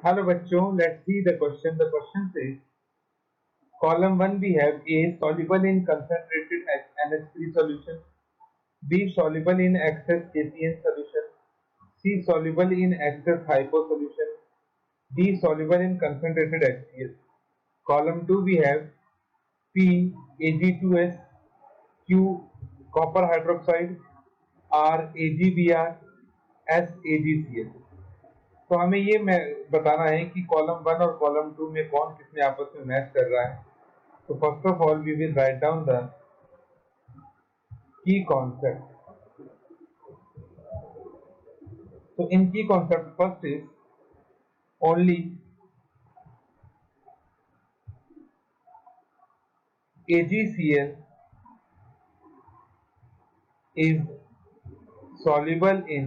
Hello बच्चों, let's see the question. The question says, column 1 we have A soluble in concentrated NH3 solution, B soluble in excess KCN solution, C soluble in excess hypo solution, D soluble in concentrated HCl. Column 2 we have P Ag2S, Q copper hydroxide, R AgBr, S AgCl. तो हमें ये बताना है कि column 1 और column 2 में कौन किसमें आपस में मैच कर रहा है। तो first of all we will write down the key concept. तो in key concept first is only AgCl is soluble in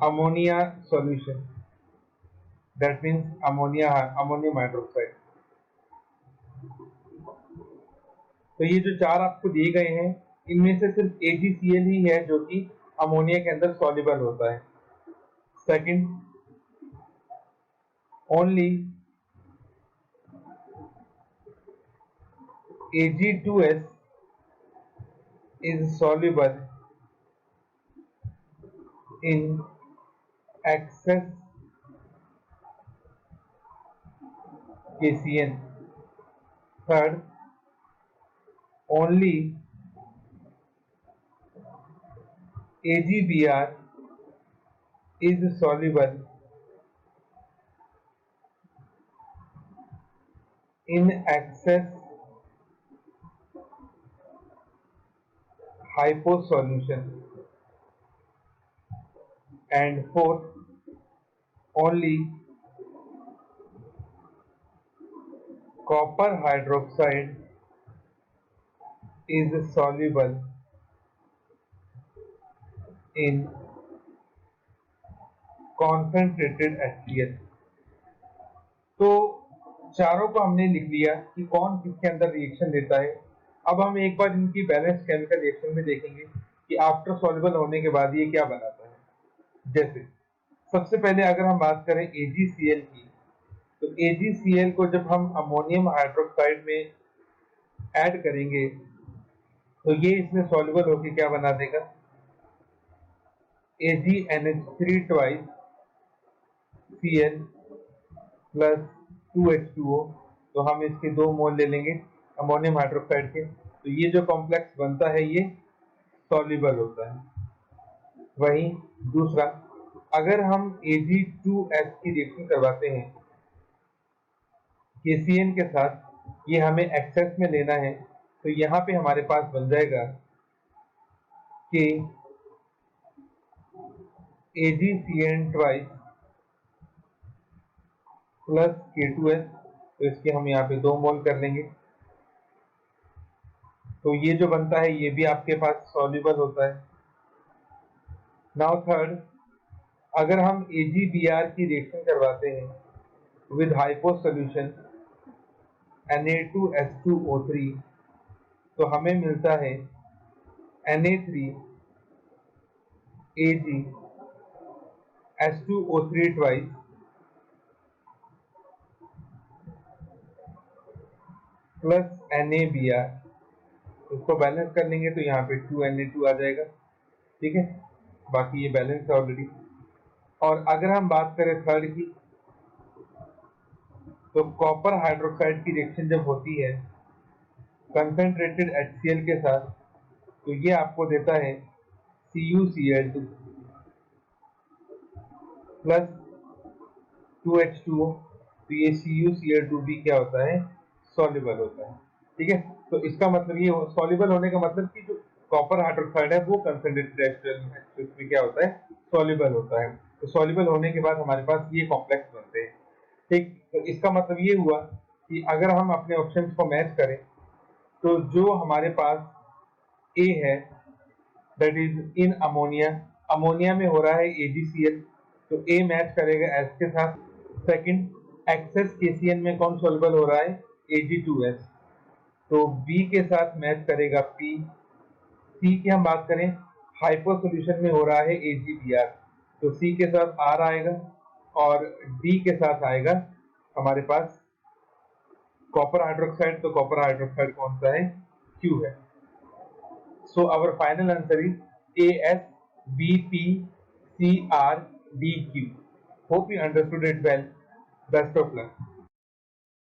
ammonia solution, that means ammonium hydroxide। तो ये जो चार आपको दिए गए हैं इनमें से सिर्फ AgCl ही है जो कि अमोनिया के अंदर सॉल्युबल होता है। Second, only Ag2S is soluble in excess KCN। Third, only AgBr is soluble in excess hypo solution। And fourth, only copper hydroxide is soluble in concentrated HCl। तो चारों को हमने लिख लिया कि कौन किसके अंदर रिएक्शन देता है। अब हम एक बार इनकी बैलेंस केमिकल रिएक्शन में देखेंगे कि आफ्टर सॉल्युबल होने के बाद ये क्या बनाता है। जैसे सबसे पहले अगर हम बात करें AgCl की, तो AgCl को जब हम अमोनियम हाइड्रोक्साइड में ऐड करेंगे तो ये इसमें सॉल्युबल होकर क्या बना देगा, AgNH3 twice Cl plus 2H2O। तो हम इसके 2 मोल ले लेंगे अमोनियम हाइड्रोक्साइड के, तो ये जो कॉम्प्लेक्स बनता है ये सॉल्युबल होता है। वहीं दूसरा, अगर हम Ag2S की रिएक्शन करवाते हैं KCN के साथ, ये हमें एक्सेस में लेना है, तो यहाँ पे हमारे पास बन जाएगा कि AgCN twice प्लस K2S। तो इसके हम यहाँ पे 2 मोल कर लेंगे, तो ये जो बनता है ये भी आपके पास सॉल्युबल होता है। नाउ थर्ड, अगर हम AgBr की रिएक्शन करवाते हैं विद हाइपो सॉल्यूशन Na2H2O3, तो हमें मिलता है Na3Ag twice प्लस NaBr। इसको बैलेंस कर लेंगे तो यहाँ पे 2Na2 आ जाएगा। ठीक है, बाकी ये बैलेंस है ऑलरेडी। और अगर हम बात करें थर्ड की, तो कॉपर हाइड्रोक्साइड की रिएक्शन जब होती है कंसंट्रेटेड HCl के साथ, तो ये आपको देता है CuCl2 प्लस 2H2O। तो ये CuCl2 भी क्या होता है, सॉल्युबल होता है। ठीक है, तो इसका मतलब ये सॉल्युबल होने का मतलब कि जो कॉपर हाइड्रोक्साइड है वो कंसंट्रेटेड HCl में क्या होता है, सॉल्युबल होता है। तो सॉल्युबल होने के बाद हमारे पास ये कॉम्प्लेक्स बनते हैं। ठीक, तो इसका मतलब ये हुआ कि अगर हम अपने ऑप्शंस को मैच करें तो जो हमारे पास A है that is in ammonia, ammonia में हो रहा है AgCl, तो A मैच करेगा S के साथ। सेकंड, एक्सेस KCN में कौन सॉल्युबल हो रहा है, Ag2S, तो B के साथ मैच करेगा P। C की हम बात करें, हाइपो सॉल्यूशन में हो रहा है AgBr, तो C के साथ R आएगा और D के साथ आएगा हमारे पास कॉपर हाइड्रोक्साइड। तो कॉपर हाइड्रोक्साइड कौन सा है? Q है। So our final answer is AsBpCrDQ। Hope you understood it well. Best of luck.